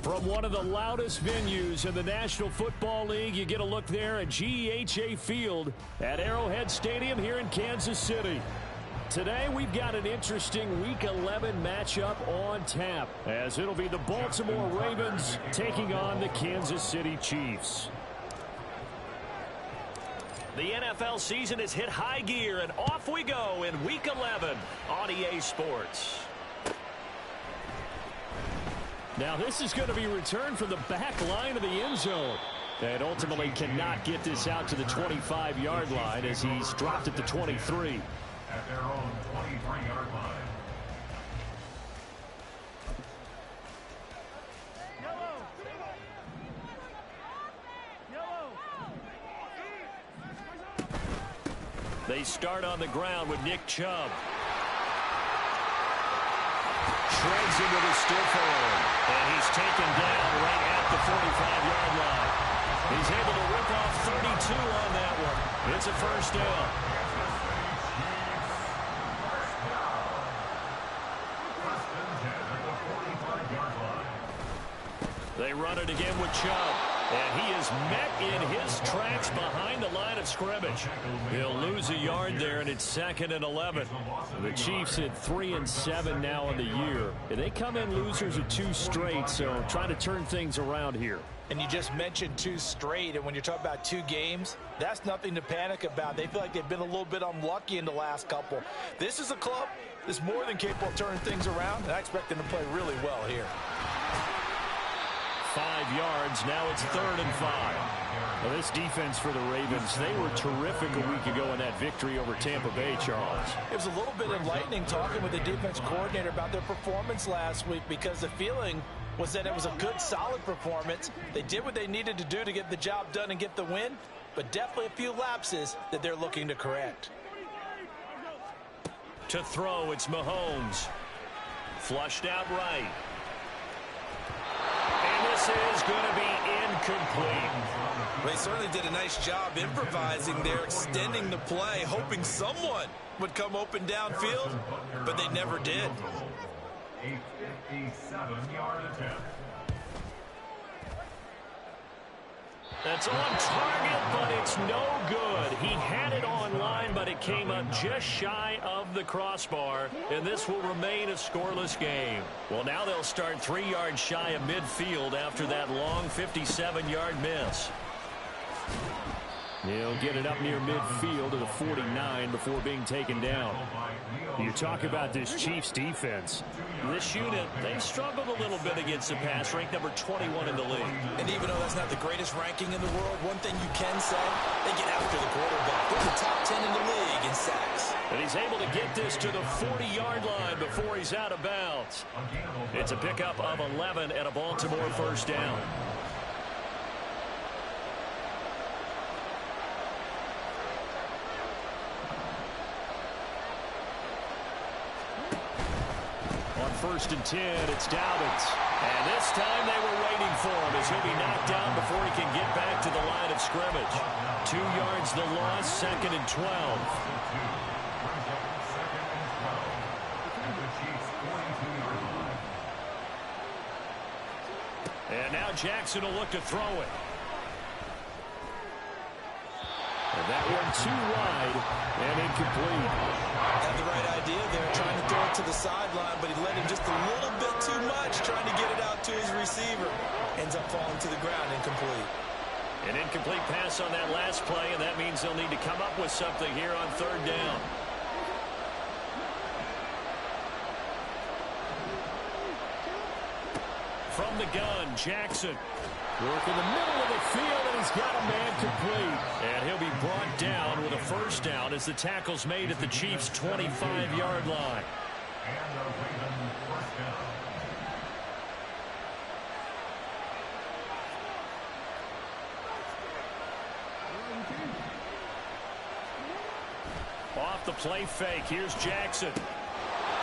From one of the loudest venues in the National Football League, you get a look there at GEHA Field at Arrowhead Stadium here in Kansas City. Today, we've got an interesting Week 11 matchup on tap, as it'll be the Baltimore Ravens taking on the Kansas City Chiefs. The NFL season has hit high gear, and off we go in Week 11 on EA Sports. Now this is going to be returned from the back line of the end zone. And ultimately cannot get this out to the 25-yard line as he's dropped at the 23. At their own 23-yard line. They start on the ground with Nick Chubb. Shreds him with his stiff arm. And he's taken down right at the 45-yard line. He's able to rip off 32 on that one. It's a first down. They run it again with Chubb. And he is met in his tracks behind the line of scrimmage. He'll lose a yard there, and it's 2nd and 11. The Chiefs at 3-7 now in the year. And they come in losers of 2 straight, so trying to turn things around here. And you just mentioned 2 straight, and when you're talking about 2 games, that's nothing to panic about. They feel like they've been a little bit unlucky in the last couple. This is a club that's more than capable of turning things around, and I expect them to play really well here. 5 yards. Now it's 3rd and 5. Well, this defense for the Ravens, they were terrific a week ago in that victory over Tampa Bay, Charles. It was a little bit enlightening talking with the defense coordinator about their performance last week, because the feeling was that it was a good, solid performance. They did what they needed to do to get the job done and get the win, but definitely a few lapses that they're looking to correct. To throw, it's Mahomes. Flushed out right. And this is going to be incomplete. They certainly did a nice job improvising there, extending the play, hoping someone would come open downfield, but they never did. A 57-yard attempt. That's on target, but it's no good. He had it on line, but it came up just shy of the crossbar, and this will remain a scoreless game. Well, now they'll start 3 yards shy of midfield after that long 57-yard miss. He'll get it up near midfield to the 49 before being taken down. You talk about this Chiefs defense. This unit, they've struggled a little bit against the pass, ranked number 21 in the league. And even though that's not the greatest ranking in the world, one thing you can say, they get after the quarterback. They're the top 10 in the league in sacks. And he's able to get this to the 40-yard line before he's out of bounds. It's a pickup of 11 and a Baltimore first down. On 1st and 10, it's Dobbins. And this time they were waiting for him as he'll be knocked down before he can get back to the line of scrimmage. 2 yards the loss, 2nd and 12. And now Jackson will look to throw it. And that one too wide and incomplete. Had the right idea there, trying to throw it to the sideline, but he let him just a little bit too much, trying to get it out to his receiver. Ends up falling to the ground, incomplete. An incomplete pass on that last play, and that means they'll need to come up with something here on 3rd down. From the gun, Jackson. Work in the middle of the field, and he's got a man complete. And he'll be brought down with a first down as the tackle's made at the Chiefs' 25-yard line. And the Ravens first down. Off the play fake, here's Jackson.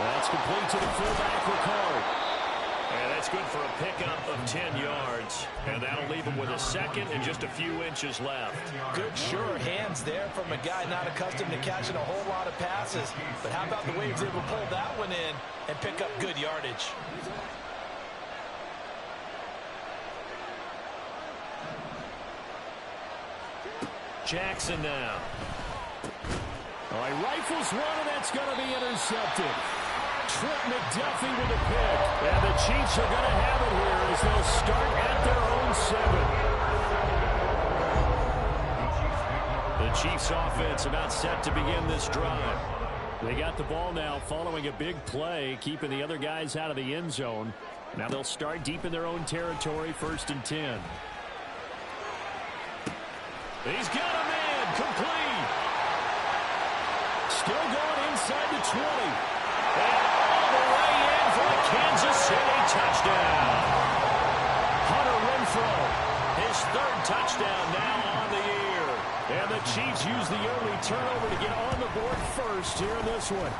That's complete to the fullback, Ricard. And that's good for a pickup of 10 yards. And that'll leave him with a 2nd and just a few inches left. Good, sure hands there from a guy not accustomed to catching a whole lot of passes. But how about the way he was able to pull that one in and pick up good yardage? Jackson now. Oh, he rifles one, and that's going to be intercepted. Trent McDuffie with a pick. And the Chiefs are going to have it here as they'll start at their own 7. The Chiefs offense about set to begin this drive. They got the ball now following a big play, keeping the other guys out of the end zone. Now they'll start deep in their own territory, 1st and 10. He's got a man, complete. Still going inside the 20. And all the way in for a Kansas City touchdown. Hunter Renfrow, his 3rd touchdown now on the year. And the Chiefs use the early turnover to get on the board first here in this one.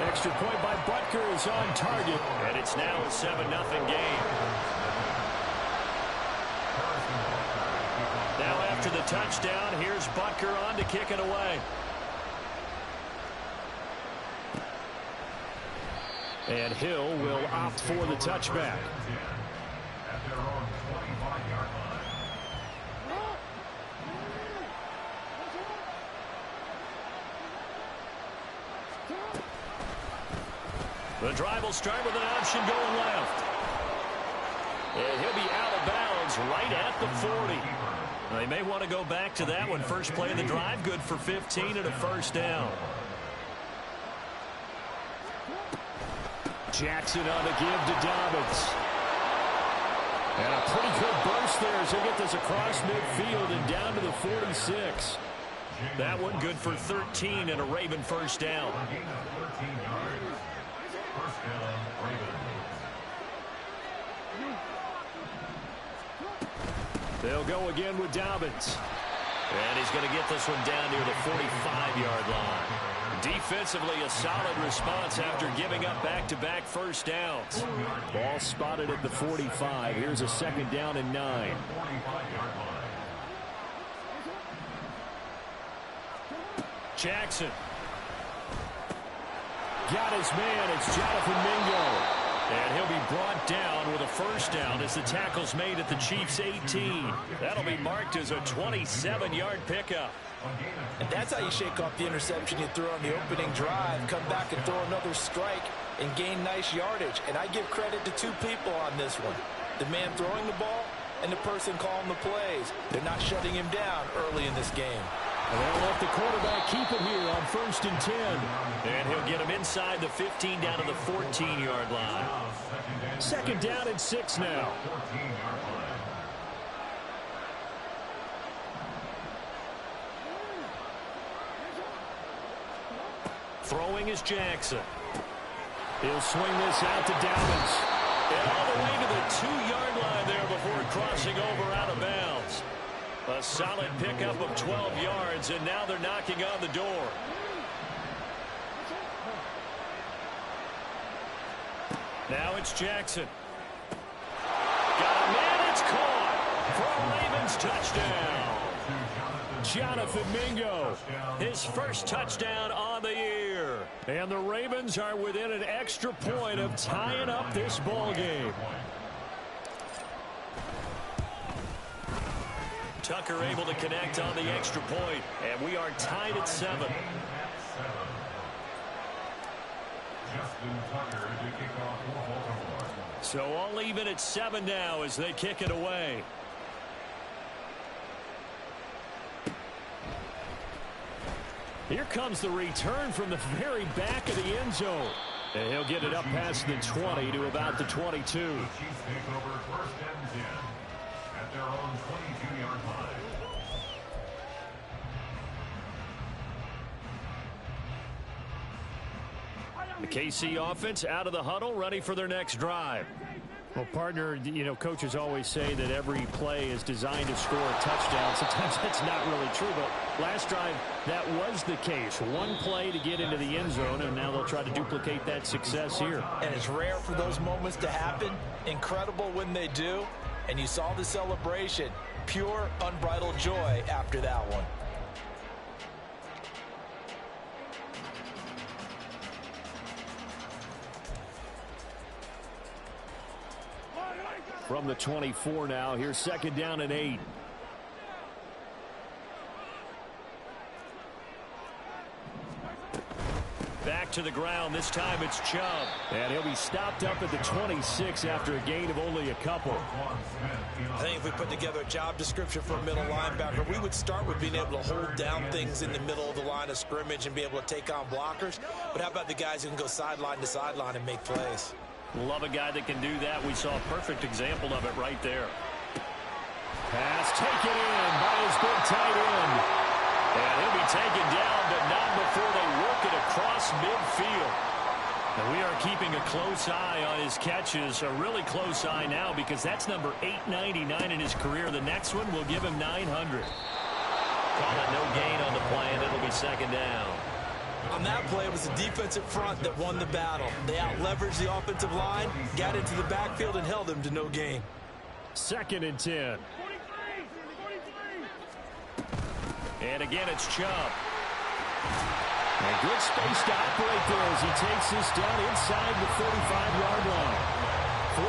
Extra point by Butker is on target. And it's now a 7-0 game. Now after the touchdown, here's Butker on to kick it away. And Hill will opt for the touchback. At their own 25-yard line. The drive will start with an option going left. And he'll be out of bounds right at the 40. They may want to go back to that one. First play of the drive, good for 15 and a 1st down. Jackson on the give to Dobbins. And a pretty good burst there as they get this across midfield and down to the 46. That one good for 13 and a Raven 1st down. They'll go again with Dobbins. And he's going to get this one down near the 45-yard line. Defensively, a solid response after giving up back-to-back 1st downs. Ball spotted at the 45. Here's a 2nd down and 9. Jackson. Got his man. It's Jonathan Mingo. And he'll be brought down with a 1st down as the tackle's made at the Chiefs' 18. That'll be marked as a 27-yard pickup. And that's how you shake off the interception you threw on the opening drive, come back and throw another strike and gain nice yardage. And I give credit to 2 people on this one. The man throwing the ball and the person calling the plays. They're not shutting him down early in this game. And they'll let the quarterback keep it here on 1st and 10. And he'll get him inside the 15 down to the 14-yard line. 2nd down and 6 now. Throwing is Jackson. He'll swing this out to Dobbins. And all the way to the 2-yard line there before crossing over out of bounds. A solid pickup of 12 yards, and now they're knocking on the door. Now it's Jackson. Got a man, it's caught for a Ravens touchdown. Jonathan Mingo. His 1st touchdown on the year. And the Ravens are within an extra point of tying up this ball game. Tucker able to connect on the extra point, and we are tied at 7. So all even at 7 now as they kick it away. Here comes the return from the very back of the end zone. And he'll get it up past the 20 to about the 22. Chiefs take over 1st and 10 at their own 22-yard line. The KC offense out of the huddle, ready for their next drive. Well, partner, you know, coaches always say that every play is designed to score a touchdown. Sometimes that's not really true, but last drive, that was the case. One play to get into the end zone, and now they'll try to duplicate that success here. And it's rare for those moments to happen. Incredible when they do. And you saw the celebration. Pure, unbridled joy after that one. From the 24 now, here's 2nd down and 8. back to the ground. This time it's Chubb. And he'll be stopped up at the 26 after a gain of only a couple. I think if we put together a job description for a middle linebacker, we would start with being able to hold down things in the middle of the line of scrimmage and be able to take on blockers. But how about the guys who can go sideline to sideline and make plays? Love a guy that can do that. We saw a perfect example of it right there. Pass taken in by his big tight end. And he'll be taken down, but not before they work it across midfield. And we are keeping a close eye on his catches, a really close eye now, because that's number 899 in his career. The next one will give him 900. Call it no gain on the play, and it'll be second down. On that play, it was the defensive front that won the battle. They out-leveraged the offensive line, got into the backfield, and held them to no gain. 2nd and 10. And again, it's Chubb. A good space to operate there as he takes this down inside the 35-yard line.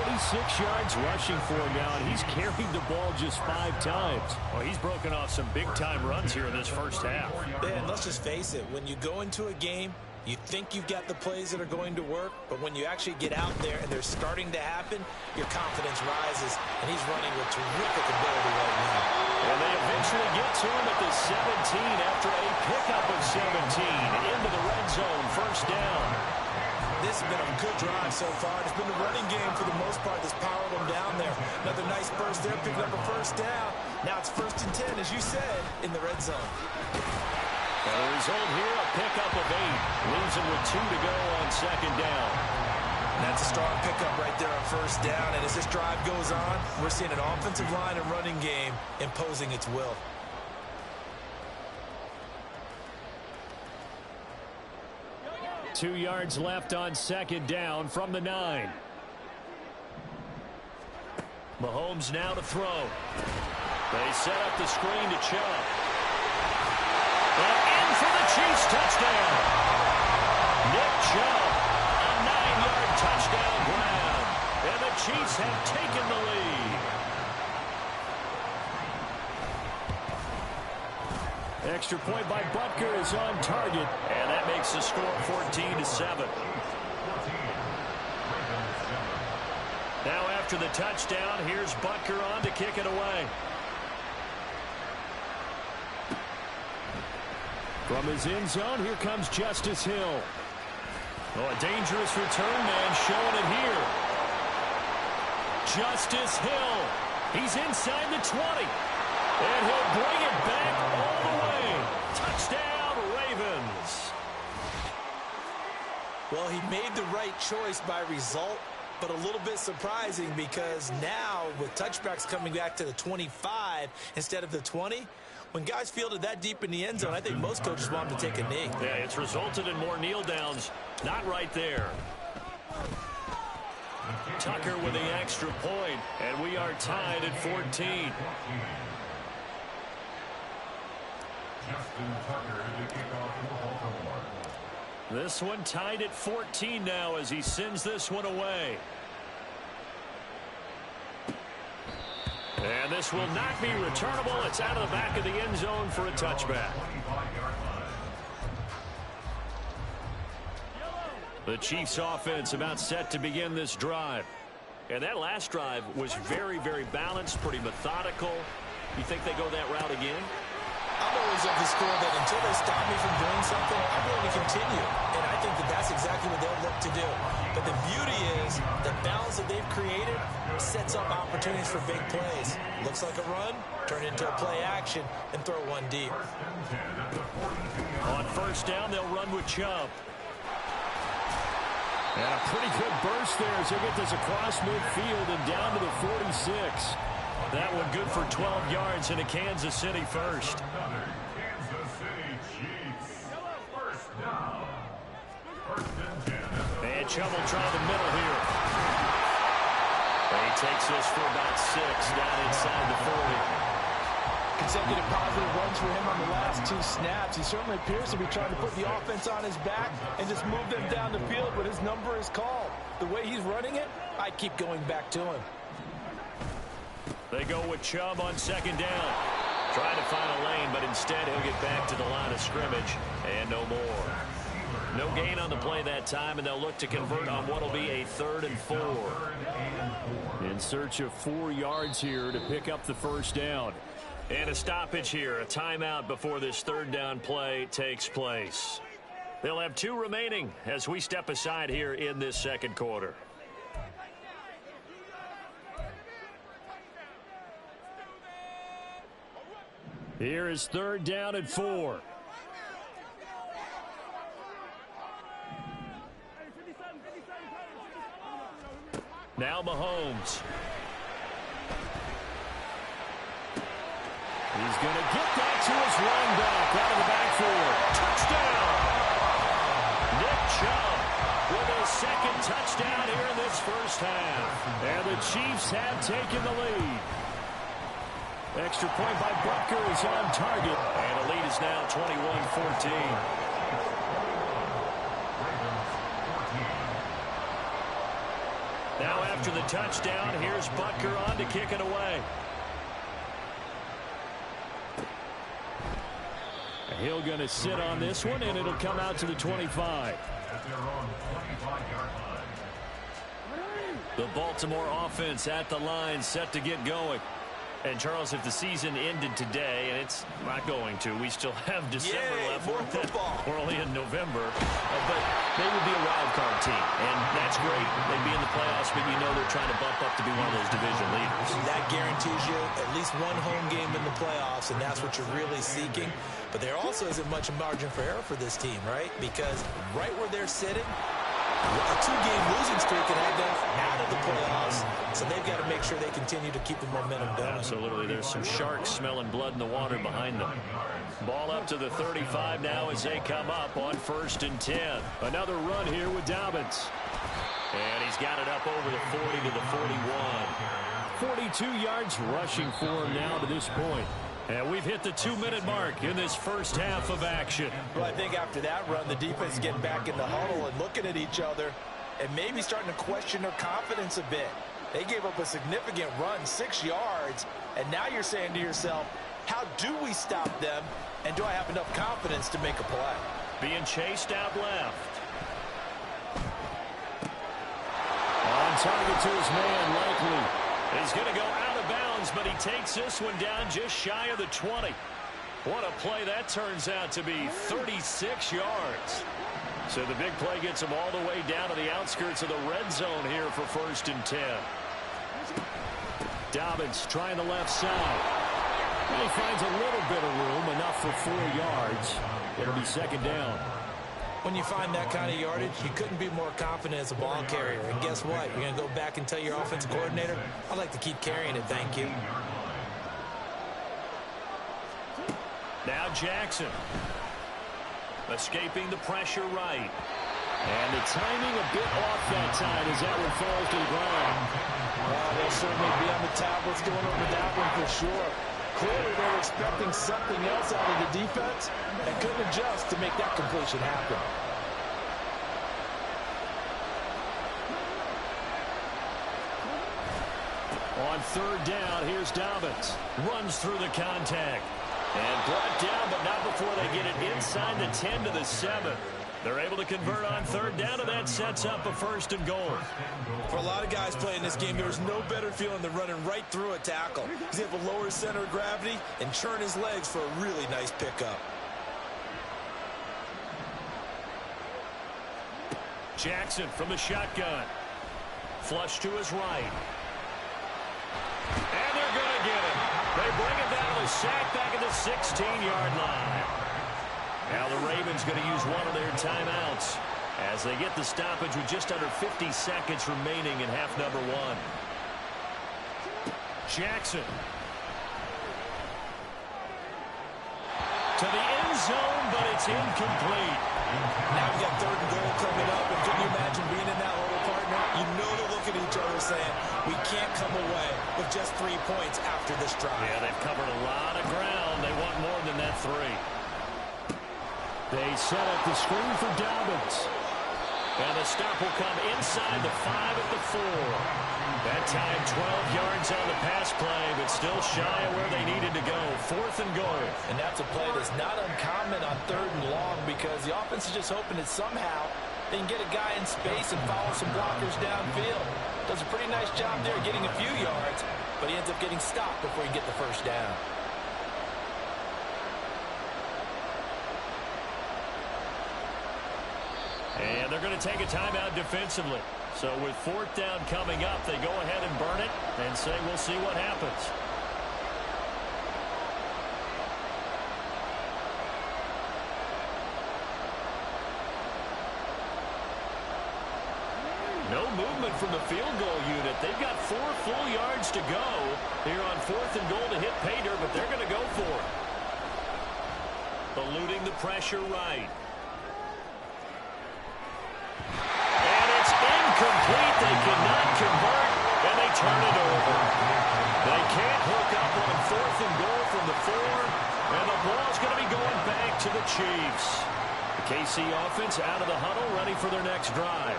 46 yards rushing for him now, and he's carried the ball just 5 times. Well, he's broken off some big-time runs here in this first half. Yeah, and let's just face it, when you go into a game, you think you've got the plays that are going to work, but when you actually get out there and they're starting to happen, your confidence rises, and he's running with terrific ability right now. And they eventually get to him at the 17 after a pickup of 17 into the red zone, first down. This has been a good drive so far. It's been the running game for the most part that's powered them down there. Another nice burst there, picking up a first down. Now it's 1st and 10, as you said, in the red zone. And the result here, a pickup of 8. Leaves him with 2 to go on second down. That's a strong pickup right there on first down. And as this drive goes on, we're seeing an offensive line and running game imposing its will. Two yards left on second down from the 9. Mahomes now to throw. They set up the screen to Chubb. And in for the Chiefs touchdown. Nick Chubb, a 9-yard touchdown grab. And the Chiefs have taken the lead. Extra point by Butker is on target. And that makes the score 14-7. Now after the touchdown, here's Butker on to kick it away. From his end zone, here comes Justice Hill. Oh, a dangerous return man showing it here. Justice Hill. He's inside the 20. And he'll bring it back all the way. Touchdown, Ravens. Well, he made the right choice by result, but a little bit surprising because now with touchbacks coming back to the 25 instead of the 20, when guys fielded that deep in the end zone, I think most coaches want them to take a knee. Yeah, it's resulted in more kneel downs. Not right there. Tucker with the extra point, and we are tied at 14. This one tied at 14 now as he sends this one away. And this will not be returnable. It's out of the back of the end zone for a touchback. The Chiefs offense about set to begin this drive. And that last drive was very, very balanced, pretty methodical. You think they go that route again? I'm always of the school that until they stop me from doing something, I'm going to continue. And I think that that's exactly what they'll look to do. But the beauty is the balance that they've created sets up opportunities for big plays. Looks like a run, turn it into a play action, and throw one deep. On first down, they'll run with Chubb. And a pretty good burst there as they get this across midfield and down to the 46. That one good for 12 yards and a Kansas City first. And Chubb will try the middle here. And he takes this for about 6 down inside the 40. Consecutive positive runs for him on the last 2 snaps. He certainly appears to be trying to put the offense on his back and just move them down the field, but his number is called. The way he's running it, I keep going back to him. They go with Chubb on second down. Trying to find a lane, but instead he'll get back to the line of scrimmage and no more. No gain on the play that time, and they'll look to convert on what will be a 3rd and 4. In search of 4 yards here to pick up the first down. And a stoppage here, a timeout before this 3rd down play takes place. They'll have 2 remaining as we step aside here in this second quarter. Here is 3rd down and 4. Now Mahomes. He's going to get that to his running back out of the backfield. Touchdown! Nick Chubb with his 2nd touchdown here in this first half. And the Chiefs have taken the lead. Extra point by Butker is on target. And the lead is now 21-14. Now after the touchdown, here's Butker on to kick it away. Hill going to sit on this one, and it'll come out to the 25. At their own 25-yard line. The Baltimore offense at the line, set to get going. And, Charles, if the season ended today, and it's not going to, we still have December left. We're only in November. But they would be a wild card team, and that's great. They'd be in the playoffs, but you know they're trying to bump up to be one of those division leaders. That guarantees you at least 1 home game in the playoffs, and that's what you're really seeking. But there also isn't much margin for error for this team, right? Because right where they're sitting, a 2-game losing streak can have them out of the playoffs, so they've got to make sure they continue to keep the momentum going. Absolutely. There's some sharks smelling blood in the water behind them. Ball up to the 35 now as they come up on 1st and 10. Another run here with Dobbins. And he's got it up over the 40 to the 41. 42 yards rushing for him now to this point. And we've hit the 2-minute mark in this first half of action. Well, I think after that run, the defense is getting back in the huddle and looking at each other and maybe starting to question their confidence a bit. They gave up a significant run, 6 yards, and now you're saying to yourself, how do we stop them, and do I have enough confidence to make a play? Being chased out left. On target to his man, Likely. He's going to go out of bounds, but he takes this one down just shy of the 20. What a play that turns out to be, 36 yards. So the big play gets him all the way down to the outskirts of the red zone here for 1st and 10. Dobbins trying the left side. And he finds a little bit of room, enough for 4 yards. It'll be 2nd down. When you find that kind of yardage, you couldn't be more confident as a ball carrier. And guess what? You're going to go back and tell your offensive coordinator, I'd like to keep carrying it, thank you. Now Jackson. Escaping the pressure right. And the timing a bit off that time as that one falls to the ground. They'll certainly be on the tablets going over that one for sure. Clearly they were expecting something else out of the defense and couldn't adjust to make that completion happen. On 3rd down, here's Dobbins. Runs through the contact. And brought down, but not before they get it inside the 10 to the 7. They're able to convert on 3rd down, and that sets up a 1st and goal. For a lot of guys playing this game, there's no better feeling than running right through a tackle. He's able to lower his center of gravity and churn his legs for a really nice pickup. Jackson from the shotgun. Flush to his right. And they're going to get it. They bring it down to the sack back at the 16-yard line. Now the Ravens going to use one of their timeouts as they get the stoppage with just under 50 seconds remaining in half number 1. Jackson. To the end zone, but it's incomplete. Now we got 3rd and goal coming up, and can you imagine being in that huddle, partner? You know they're looking at each other saying, we can't come away with just 3 points after this drive. Yeah, they've covered a lot of ground. They want more than that 3. They set up the screen for Dobbins. And the stop will come inside the 5 at the 4. That time 12 yards on the pass play, but still shy of where they needed to go. 4th and goal. And that's a play that's not uncommon on 3rd and long because the offense is just hoping that somehow they can get a guy in space and follow some blockers downfield. Does a pretty nice job there getting a few yards, but he ends up getting stopped before he can get the first down. And they're going to take a timeout defensively. So with 4th down coming up, they go ahead and burn it and say we'll see what happens. No movement from the field goal unit. They've got 4 full yards to go here on 4th and goal to hit pay dirt, but they're going to go for it. Eluding the pressure right. And it's incomplete. They cannot convert, and they turn it over. They can't hook up on 4th and goal from the 4, and the ball's going to be going back to the Chiefs. The KC offense out of the huddle, ready for their next drive.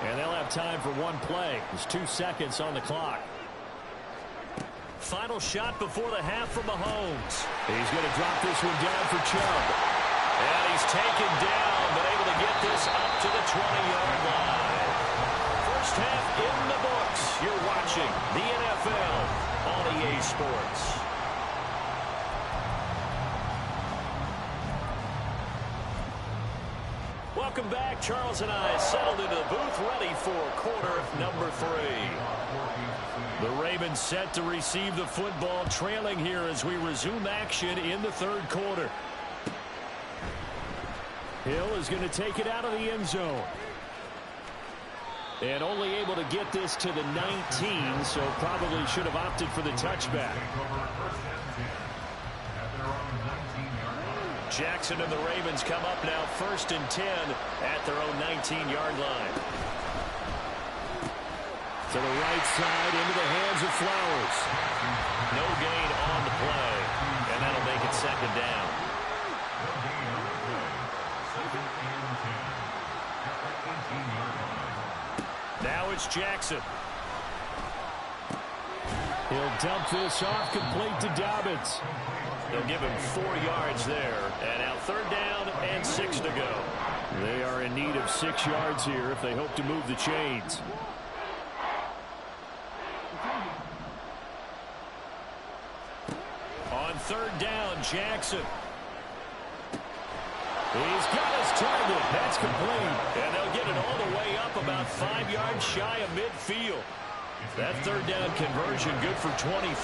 And they'll have time for one play. There's 2 seconds on the clock. Final shot before the half from Mahomes. He's going to drop this one down for Chubb. And he's taken down, but able to get this up to the 20-yard line. First half in the books. You're watching the NFL on EA Sports. Welcome back. Charles and I settled into the booth, ready for quarter number 3. The Ravens set to receive the football, trailing here as we resume action in the 3rd quarter. Hill is going to take it out of the end zone. And only able to get this to the 19, so probably should have opted for the touchback. Jackson and the Ravens come up now 1st and 10 at their own 19-yard line. To the right side, into the hands of Flowers. No gain on the play, and that'll make it 2nd down. Now it's Jackson. He'll dump this off, complete to Dobbins. They'll give him 4 yards there. And now 3rd down and 6 to go. They are in need of 6 yards here if they hope to move the chains. On 3rd down, Jackson. He's got his target. That's complete. And they'll get it all the way up about 5 yards shy of midfield. That 3rd down conversion good for 23.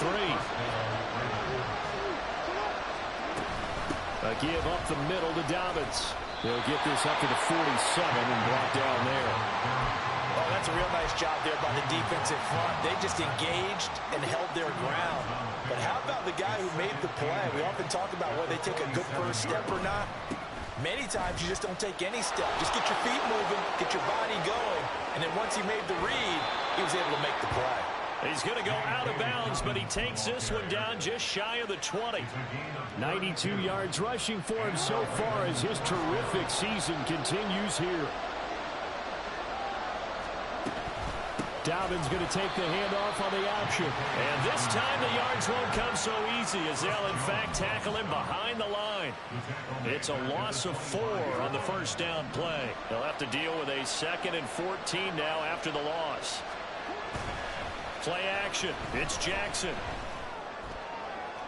A give up the middle to Dobbins. They'll get this up to the 47 and block down there. Oh, that's a real nice job there by the defensive front. They just engaged and held their ground. But how about the guy who made the play? We often talk about whether they take a good first step or not. Many times you just don't take any step. Just get your feet moving, get your body going, and then once he made the read, he was able to make the play. He's going to go out of bounds, but he takes this one down just shy of the 20. 92 yards rushing for him so far as his terrific season continues here. Dobbins going to take the handoff on the option. And this time the yards won't come so easy as they'll, in fact, tackle him behind the line. It's a loss of 4 on the first down play. They'll have to deal with a 2nd and 14 now after the loss. Play action. It's Jackson.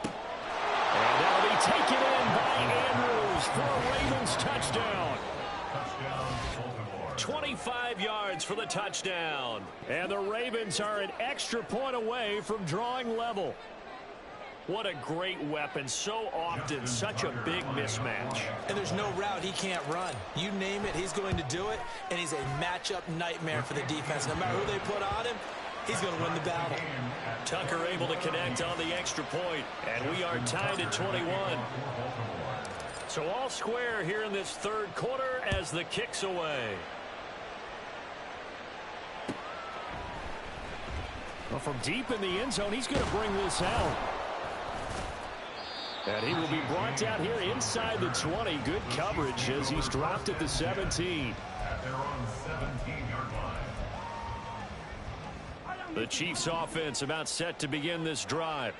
And that'll be taken in by Andrews for a Ravens touchdown. 25 yards for the touchdown. And the Ravens are an extra point away from drawing level. What a great weapon. So often, such a big mismatch. And there's no route he can't run. You name it, he's going to do it. And he's a matchup nightmare for the defense. No matter who they put on him, he's going to win the battle. Tucker able to connect on the extra point. And we are tied at 21. So all square here in this 3rd quarter as the kick's away. Well, from deep in the end zone, he's going to bring this out. And he will be brought down here inside the 20. Good coverage as he's dropped at the 17. At their own 17-yard line. The Chiefs offense about set to begin this drive.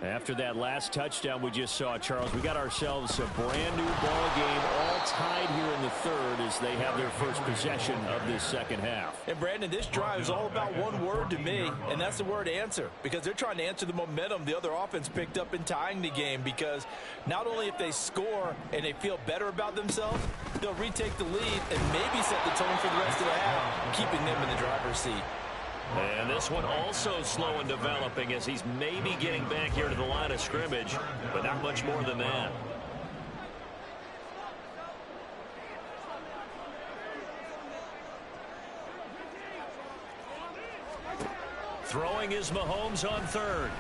After that last touchdown we just saw, Charles, we got ourselves a brand new ball game, all tied here in the third as they have their first possession of this second half. And Brandon, this drive is all about one word to me, and that's the word answer, because they're trying to answer the momentum the other offense picked up in tying the game, because not only if they score and they feel better about themselves, they'll retake the lead and maybe set the tone for the rest of the half, keeping them in the driver's seat. And this one also slow in developing as he's maybe getting back here to the line of scrimmage, but not much more than that. Throwing is Mahomes on third.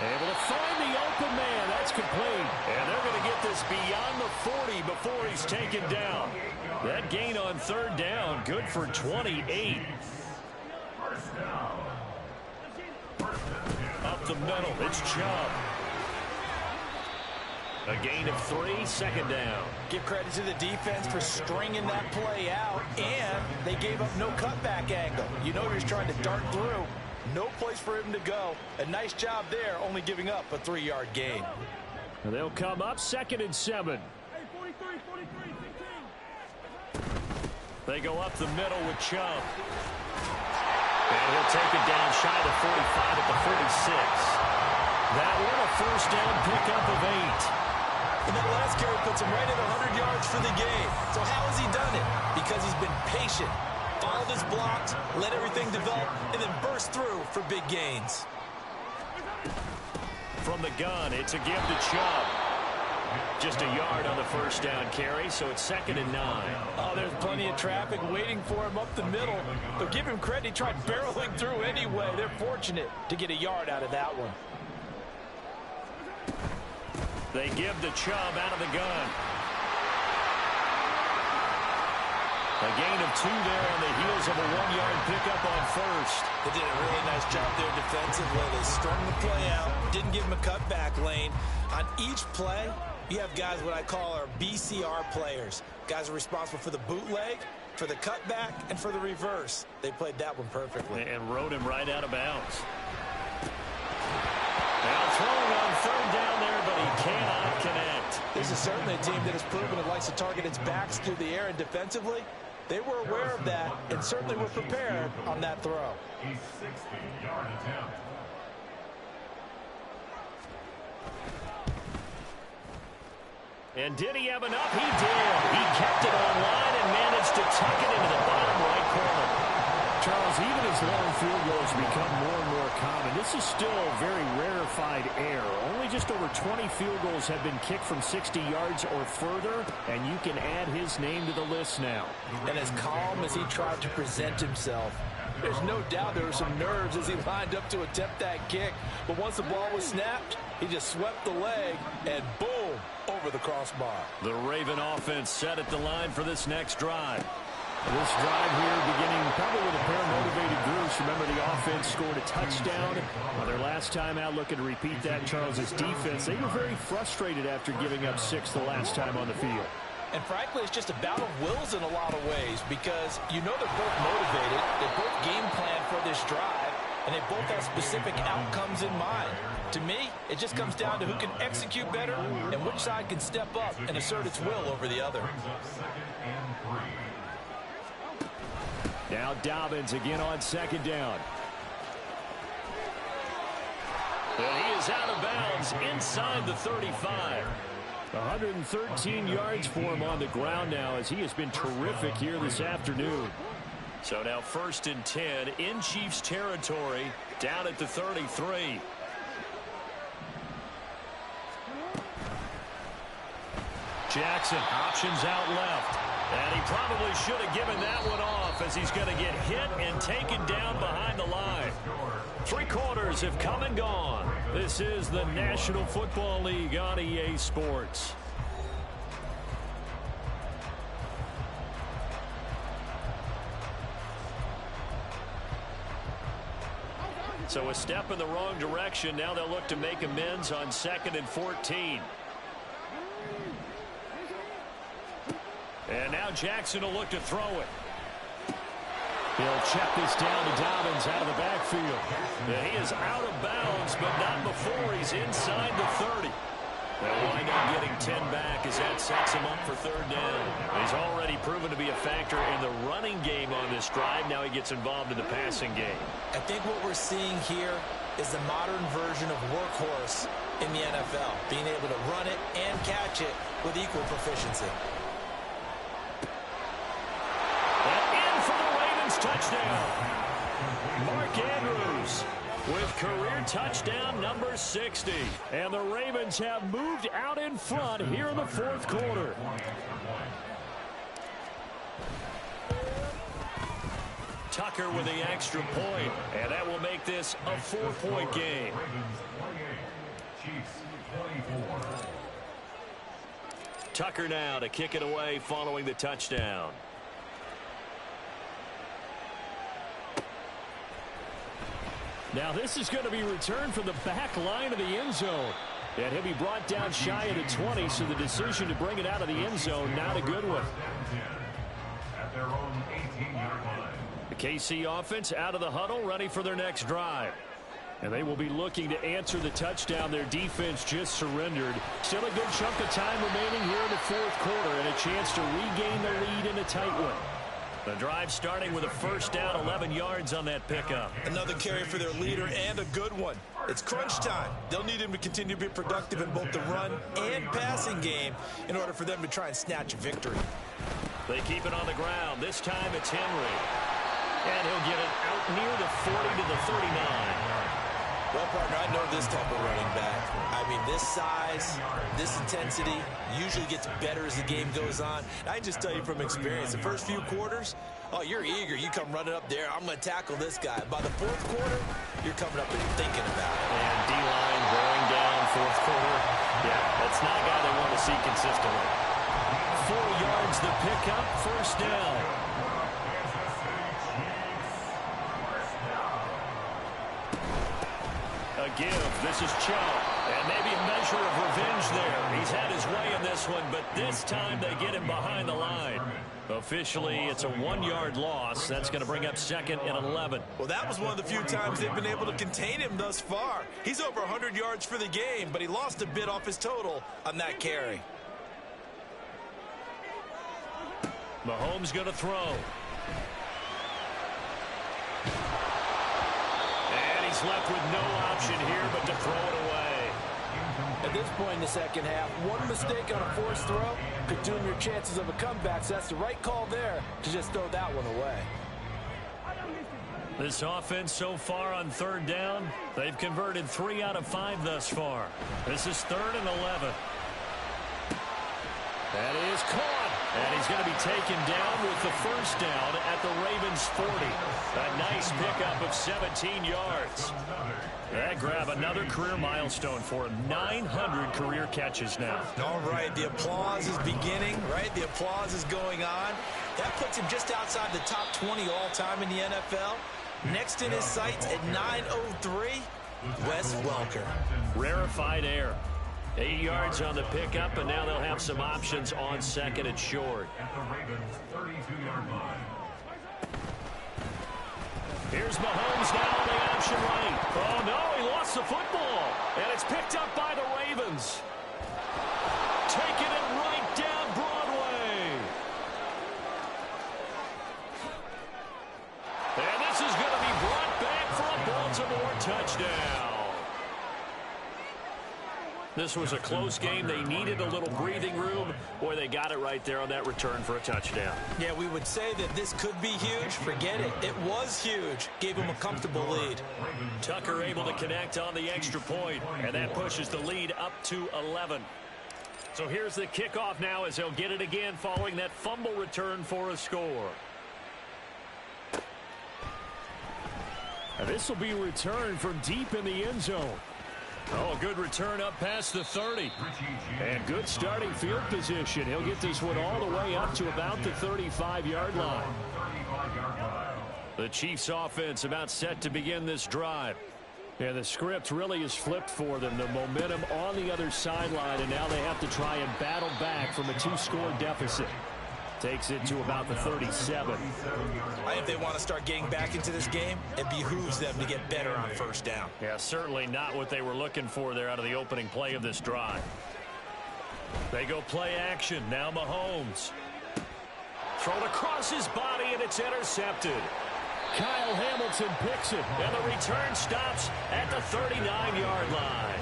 Able to find the open man. That's complete. And they're going to get this beyond the 40 before he's taken down. That gain on third down, good for 28. Up the middle, it's Chubb. A gain of 3, second down. Give credit to the defense for stringing that play out, and they gave up no cutback angle. You know, he's trying to dart through. No place for him to go. A nice job there, only giving up a 3-yard gain. And they'll come up 2nd and 7. They go up the middle with Chubb. And he'll take it down shy of the 45 at the 46. That one a first down pickup of 8. And that last carry puts him right at 100 yards for the game. So how has he done it? Because he's been patient, followed his blocks, let everything develop, and then burst through for big gains. From the gun, it's a give to Chubb. Just a yard on the first down carry, so it's 2nd and 9. Oh, there's plenty of traffic waiting for him up the middle. But give him credit, he tried barreling through anyway. They're fortunate to get a yard out of that one. They give the Chubb out of the gun. A gain of 2 there on the heels of a 1-yard pickup on first. They did a really nice job there defensively. They strung the play out, didn't give him a cutback lane. On each play, you have guys what I call our BCR players. Guys are responsible for the bootleg, for the cutback, and for the reverse. They played that one perfectly. And rode him right out of bounds. Now throwing on third down there, but he cannot connect. This is certainly a team that has proven it likes to target its backs through the air, and defensively, they were aware of that and certainly were prepared on that throw. A 60-yard attempt. And did he have enough? He did. He kept it online and managed to tuck it into the bottom right corner. Charles, even as long field goals become more and more common, this is still very rarefied air. Only just over 20 field goals have been kicked from 60 yards or further, and you can add his name to the list now. And as calm as he tried to present himself, there's no doubt there were some nerves as he lined up to attempt that kick. But once the ball was snapped, he just swept the leg and boom, over the crossbar. The Raven offense set at the line for this next drive. This drive here beginning probably with a pair of motivated groups. Remember, the offense scored a touchdown on their last time out. Looking to repeat that, Charles's defense. They were very frustrated after giving up 6 the last time on the field. And frankly, it's just a battle of wills in a lot of ways, because you know they're both motivated, they both game plan for this drive, and they both have specific outcomes in mind. To me, it just comes down to who can execute better and which side can step up and assert its will over the other. Now Dobbins again on 2nd down. And he is out of bounds inside the 35. 113 yards for him on the ground now, as he has been terrific here this afternoon. So now 1st and 10 in Chiefs territory, down at the 33. Jackson options out left. And he probably should have given that one off, as he's going to get hit and taken down behind the line. 3 quarters have come and gone. This is the National Football League on EA Sports. So a step in the wrong direction. Now they'll look to make amends on 2nd and 14. And now Jackson will look to throw it. He'll check this down to Dobbins out of the backfield. Yeah, he is out of bounds, but not before he's inside the 30. They'll wind up getting 10 back as that sets him up for third down. He's already proven to be a factor in the running game on this drive. Now he gets involved in the passing game. I think what we're seeing here is the modern version of workhorse in the NFL, being able to run it and catch it with equal proficiency. Touchdown. Mark Andrews with career touchdown number 60. And the Ravens have moved out in front here in the fourth quarter. Tucker with the extra point, and that will make this a 4-point game. Tucker now to kick it away following the touchdown. Now this is going to be returned from the back line of the end zone. And he'll be brought down shy of the 20, so the decision to bring it out of the end zone, not a good one. At their own 18-yard line. The KC offense out of the huddle, ready for their next drive. And they will be looking to answer the touchdown their defense just surrendered. Still a good chunk of time remaining here in the fourth quarter, and a chance to regain the lead in a tight one. The drive starting with a first down, 11 yards on that pickup. Another carry for their leader and a good one. It's crunch time. They'll need him to continue to be productive in both the run and passing game in order for them to try and snatch a victory. They keep it on the ground. This time it's Henry. And he'll get it out near the 40 to the 39. Well, partner, I know this type of running back. I mean, this size, this intensity usually gets better as the game goes on. I can just tell you from experience, the first few quarters, oh, you're eager. You come running up there, I'm going to tackle this guy. By the fourth quarter, you're coming up and you're thinking about it. And D-line bearing down fourth quarter. Yeah, that's not a guy they want to see consistently. 4 yards the pickup, first down. Give. This is Cho. And maybe a measure of revenge there. He's had his way in this one, but this time they get him behind the line. Officially, it's a 1-yard loss. That's going to bring up second and 11. Well, that was one of the few times they've been able to contain him thus far. He's over 100 yards for the game, but he lost a bit off his total on that carry. Mahomes going to throw. He's left with no option here but to throw it away. At this point in the second half, one mistake on a forced throw could doom your chances of a comeback, so that's the right call there to just throw that one away. This offense so far on third down, they've converted 3 out of 5 thus far. This is 3rd and 11. That is caught. And he's going to be taken down with the first down at the Ravens 40. A nice pickup of 17 yards. That grab another career milestone for him. 900 career catches now. All right, the applause is beginning, right? The applause is going on. That puts him just outside the top 20 all-time in the NFL. Next in his sights at 903, Wes Welker. Rarefied air. 8 yards on the pickup, and now they'll have some options on second and short. At the Ravens' 32-yard line. Here's Mahomes now on the option right. Oh, no, he lost the football. And it's picked up by the Ravens. Taking it right down Broadway. And this is going to be brought back for a Baltimore touchdown. This was a close game. They needed a little breathing room. Boy, they got it right there on that return for a touchdown. Yeah, we would say that this could be huge. Forget it. It was huge. Gave him a comfortable lead. Tucker able to connect on the extra point, and that pushes the lead up to 11. So here's the kickoff now as they'll get it again following that fumble return for a score. And this will be returned from deep in the end zone. Oh, a good return up past the 30. And good starting field position. He'll get this one all the way up to about the 35-yard line. The Chiefs offense about set to begin this drive. Yeah, the script really is flipped for them. The momentum on the other sideline, and now they have to try and battle back from a 2-score deficit. Takes it to about the 37. If they want to start getting back into this game, it behooves them to get better on first down. Yeah, certainly not what they were looking for there out of the opening play of this drive. They go play action. Now Mahomes. Thrown across his body, and it's intercepted. Kyle Hamilton picks it. And the return stops at the 39-yard line.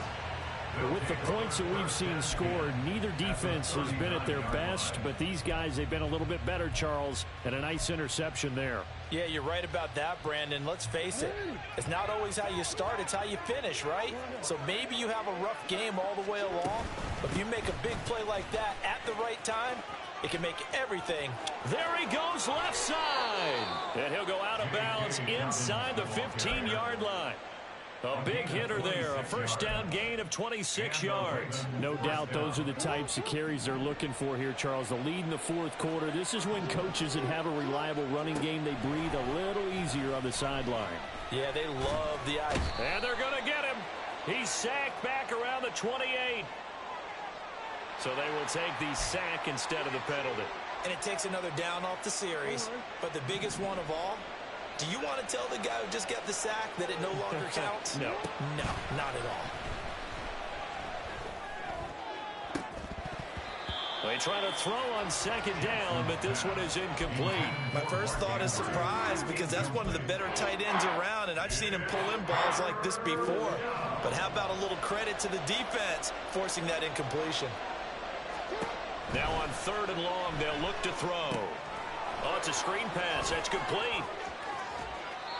With the points that we've seen scored, neither defense has been at their best, but these guys, they've been a little bit better, Charles, and a nice interception there. Yeah, you're right about that, Brandon. Let's face it. It's not always how you start, it's how you finish, right? So maybe you have a rough game all the way along, but if you make a big play like that at the right time, it can make everything. There he goes left side. And he'll go out of bounds inside the 15-yard line. A big hitter there, a first down gain of 26 yards. No doubt those are the types of carries they're looking for here, Charles. The lead in the fourth quarter. This is when coaches that have a reliable running game, they breathe a little easier on the sideline. Yeah, they love the idea. And they're going to get him. He's sacked back around the 28. So they will take the sack instead of the penalty. And it takes another down off the series. But the biggest one of all, do you want to tell the guy who just got the sack that it no longer counts? No. No, not at all. They try to throw on second down, but this one is incomplete. My first thought is surprise because that's one of the better tight ends around, and I've seen him pull in balls like this before. But how about a little credit to the defense forcing that incompletion? Now on third and long, they'll look to throw. Oh, it's a screen pass. That's complete.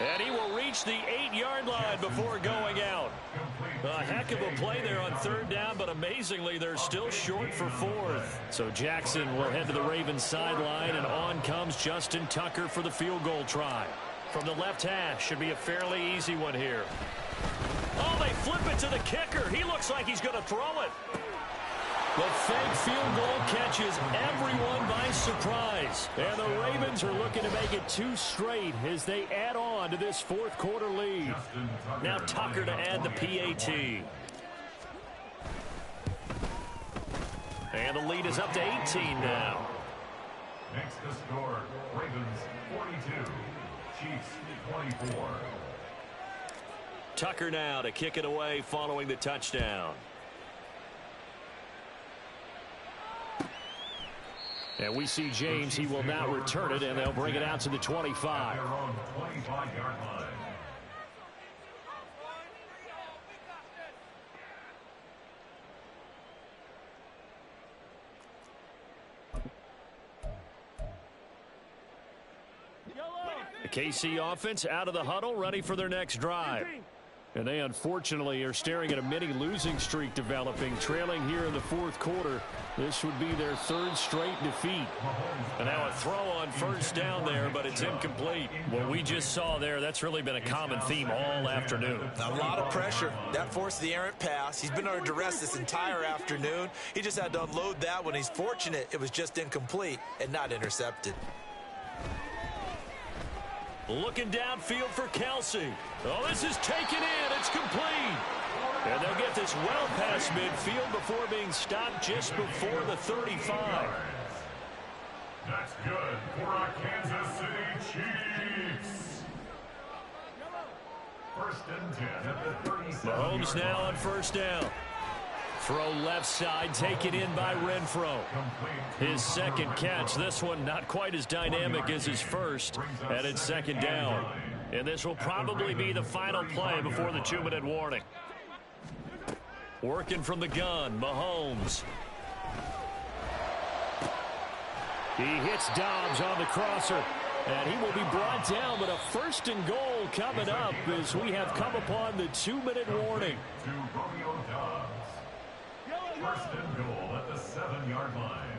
And he will reach the 8-yard line before going out. A heck of a play there on third down, but amazingly, they're still short for fourth. So Jackson will head to the Ravens sideline, and on comes Justin Tucker for the field goal try. From the left hash, should be a fairly easy one here. Oh, they flip it to the kicker. He looks like he's going to throw it. The fake field goal catches everyone by surprise. And the Ravens are looking to make it 2 straight as they add on to this fourth quarter lead. Now Tucker to add the PAT. And the lead is up to 18 now. Makes the score Ravens 42, Chiefs 24. Tucker now to kick it away following the touchdown. And we see James. He will not return it, and they'll bring it out to the 25. Their own 25-yard line. The KC offense out of the huddle, ready for their next drive. And they unfortunately are staring at a mini losing streak developing, trailing here in the fourth quarter. This would be their 3rd straight defeat. And now a throw on first down there, but it's incomplete. What we just saw there, that's really been a common theme all afternoon. A lot of pressure. That forced the errant pass. He's been under duress this entire afternoon. He just had to unload that one. He's fortunate it was just incomplete and not intercepted. Looking downfield for Kelsey. Oh, this is taken in. It's complete. And they'll get this well past midfield before being stopped just before the 35. That's good for our Kansas City Chiefs. First and 10 at the 37. Mahomes now on first down. Throw left side, taken in by Renfro. His second catch. This one not quite as dynamic as his first. And it's second down. And this will probably be the final play before the 2-minute warning. Working from the gun, Mahomes. He hits Dobbs on the crosser. And he will be brought down, but a 1st and goal coming up as we have come upon the 2-minute warning. To Romeo Dobbs. First and goal at the 7-yard line.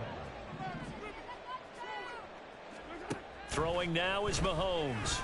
Throwing now is Mahomes.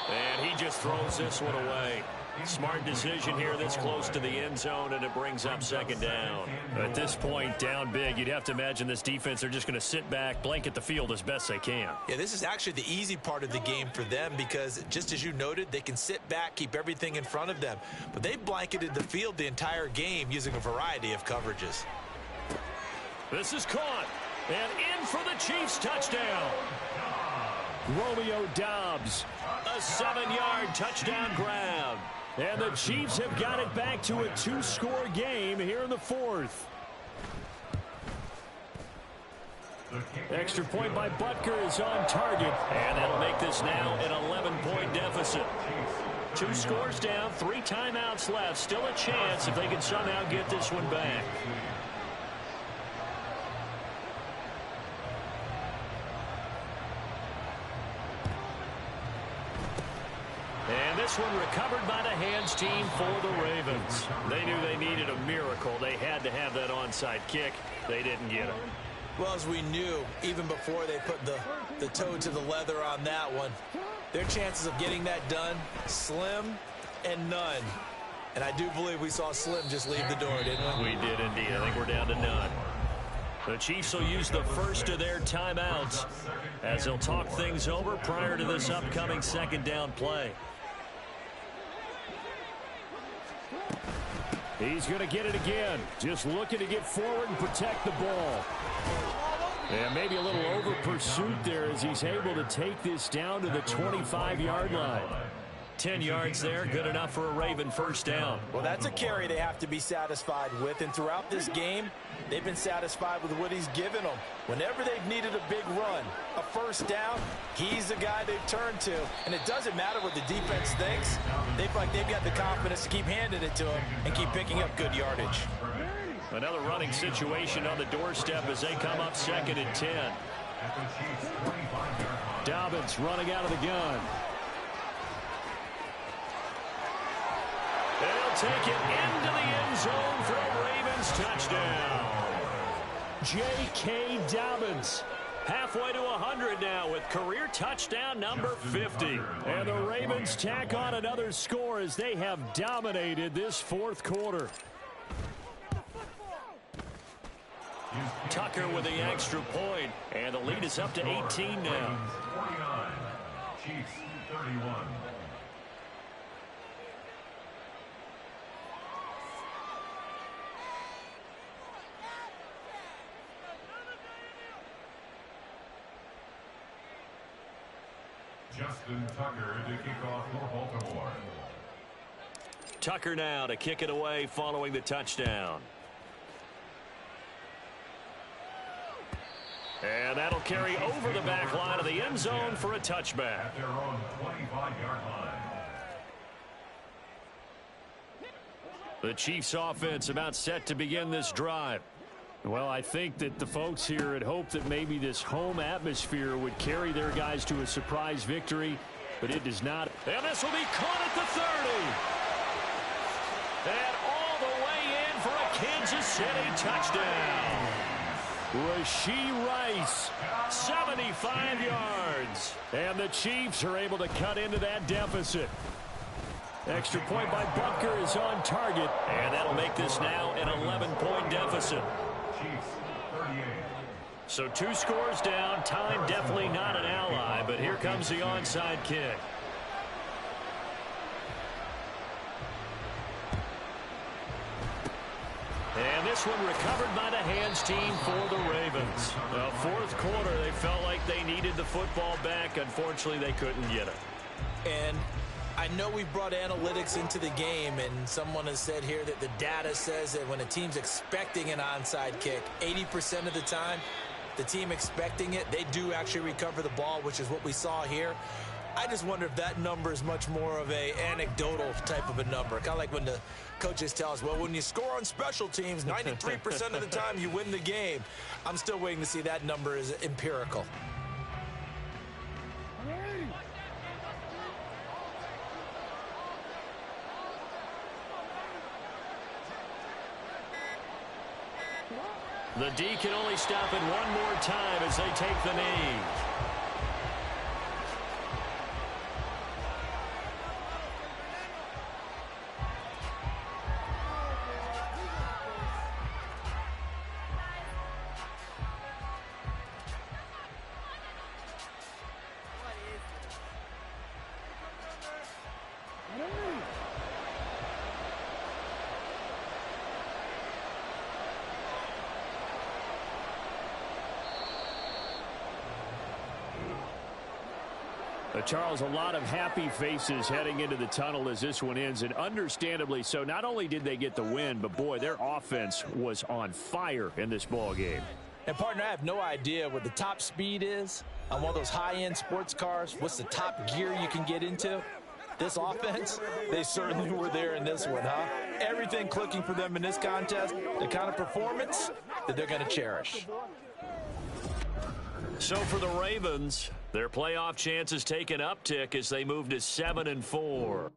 And he just throws this one away. Smart decision here this close to the end zone, and it brings up second down. At this point, down big, you'd have to imagine this defense are just going to sit back, blanket the field as best they can. Yeah, this is actually the easy part of the game for them because, just as you noted, they can sit back, keep everything in front of them. But they blanketed the field the entire game using a variety of coverages. This is caught. And in for the Chiefs touchdown. Romeo Doubs. A 7-yard touchdown grab. And the Chiefs have got it back to a 2-score game here in the fourth. Extra point by Butker is on target. And that'll make this now an 11-point deficit. 2 scores down, 3 timeouts left. Still a chance if they can somehow get this one back. And this one recovered by the hands team for the Ravens. They knew they needed a miracle. They had to have that onside kick. They didn't get it. Well, as we knew, even before they put the toe to the leather on that one, their chances of getting that done, slim and none. And I do believe we saw Slim just leave the door, didn't we? We did indeed. I think we're down to none. The Chiefs will use the first of their timeouts as they'll talk things over prior to this upcoming second down play. He's going to get it again. Just looking to get forward and protect the ball. And maybe a little over pursuit there as he's able to take this down to the 25-yard line. 10 yards there, good enough for a Raven first down. Well, that's a carry they have to be satisfied with. And throughout this game, they've been satisfied with what he's given them. Whenever they've needed a big run, a first down, he's the guy they've turned to. And it doesn't matter what the defense thinks. They feel like they've got the confidence to keep handing it to him and keep picking up good yardage. Another running situation on the doorstep as they come up second and 10. Dobbins running out of the gun. They'll take it into the end zone for a Ravens touchdown. J.K. Dobbins halfway to 100 now with career touchdown number 50. And the Ravens tack on another score as they have dominated this fourth quarter. Tucker with the extra point, and the lead is up to 18 now. 49, Chiefs 31. Justin Tucker to kick off for Baltimore. Tucker now to kick it away following the touchdown. And that'll carry over the back line of the end zone for a touchback. At their own 25-yard line. The Chiefs offense about set to begin this drive. Well, I think that the folks here had hoped that maybe this home atmosphere would carry their guys to a surprise victory, but it does not. And this will be caught at the 30. And all the way in for a Kansas City touchdown. Rashee Rice, 75 yards. And the Chiefs are able to cut into that deficit. Extra point by Butker is on target. And that'll make this now an 11-point deficit. Chiefs 38. So 2 scores down. Time definitely not an ally, but here comes the onside kick. And this one recovered by the hands team for the Ravens. The fourth quarter, they felt like they needed the football back. Unfortunately, they couldn't get it. And I know we brought analytics into the game, and someone has said here that the data says that when a team's expecting an onside kick, 80% of the time, the team expecting it, they do actually recover the ball, which is what we saw here. I just wonder if that number is much more of a anecdotal type of a number. Kind of like when the coaches tell us, well, when you score on special teams, 93% of the time you win the game. I'm still waiting to see that number is empirical. The D can only stop it one more time as they take the knee. Charles, a lot of happy faces heading into the tunnel as this one ends, and understandably so. Not only did they get the win, but, boy, their offense was on fire in this ball game. And, partner, I have no idea what the top speed is on one of those high-end sports cars. What's the top gear you can get into? This offense, they certainly were there in this one, huh? Everything clicking for them in this contest, the kind of performance that they're going to cherish. So for the Ravens, their playoff chances take an uptick as they move to 7-4.